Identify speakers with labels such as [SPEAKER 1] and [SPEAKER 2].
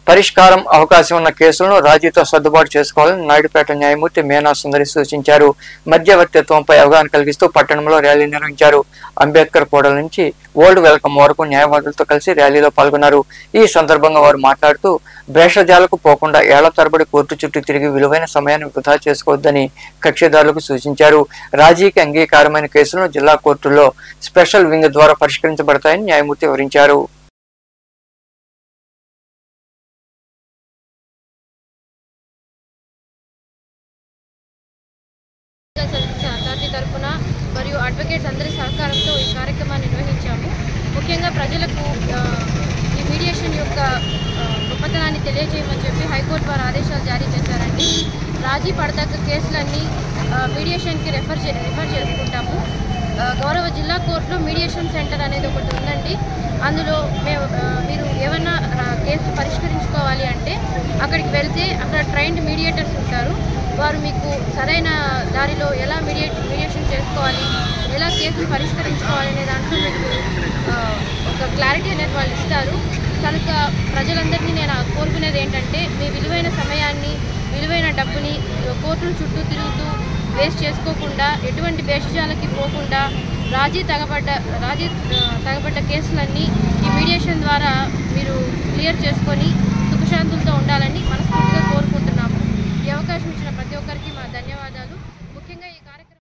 [SPEAKER 1] పరిష్కారం అవకాశం ఉన్న కేసులను రాజీతో సర్దుబాటు చేసుకోవాలని నాయుడుపేట న్యాయమూర్తి మేనా సుందరి సూచించారు. మధ్యవర్తిత్వంపై అవగాహన కలిగిస్తూ పట్టణంలో ర్యాలీ నిర్వహించారు. అంబేద్కర్ కూడలి నుంచి ఓల్డ్ వెల్కమ్ వరకు న్యాయవాదులతో కలిసి ర్యాలీలో పాల్గొన్నారు. ఈ సందర్భంగా వారు మాట్లాడుతూ భేషజాలకు పోకుండా ఏళ్ల తరబడి కోర్టు చుట్టూ తిరిగి విలువైన సమయాన్ని వృధా చేసుకోవద్దని కక్షిదారులకు సూచించారు. రాజీకి అంగీకారమైన కేసులను జిల్లా కోర్టుల్లో స్పెషల్ వింగ్ ద్వారా పరిష్కరించబడతాయని న్యాయమూర్తి వివరించారు.
[SPEAKER 2] తరపున మరియు అడ్వకేట్స్ అందరి సహకారంతో ఈ కార్యక్రమాన్ని నిర్వహించాము. ముఖ్యంగా ప్రజలకు ఈ మీడియేషన్ యొక్క గొప్పతనాన్ని తెలియజేయమని చెప్పి హైకోర్టు వారు ఆదేశాలు జారీ చేశారండి. రాజీ పడదగ్గ కేసులన్నీ మీడియేషన్కి రిఫర్ చేసుకుంటాము. గౌరవ జిల్లా కోర్టులో మీడియేషన్ సెంటర్ అనేది ఒకటి ఉందండి. అందులో మీరు ఏమన్నా కేసు పరిష్కరించుకోవాలి అంటే అక్కడికి వెళ్తే అక్కడ ట్రైన్డ్ మీడియేటర్స్ ఉంటారు. వారు మీకు సరైన దారిలో ఎలా మీడియేషన్ చేసుకోవాలి, ఎలా కేసులు పరిష్కరించుకోవాలి అనే దాంట్లో మీకు ఒక క్లారిటీ అనేది వాళ్ళు ఇస్తారు. కనుక ప్రజలందరినీ నేను కోరుకునేది ఏంటంటే మీ విలువైన సమయాన్ని, విలువైన డబ్బుని కోర్టుల చుట్టూ తిరుగుతూ వేస్ట్ చేసుకోకుండా, ఎటువంటి భేషజాలకి పోకుండా రాజీ తగబడ్డ కేసులన్నీ ఈ మీడియేషన్ ద్వారా మీరు క్లియర్ చేసుకొని సుఖశాంతులతో ఉండాలని మనస్ఫూర్తిగా కోరుకుంటున్నాము. ఈ అవకాశం ఇచ్చిన ప్రతి ఒక్కరికి మా ధన్యవాదాలు.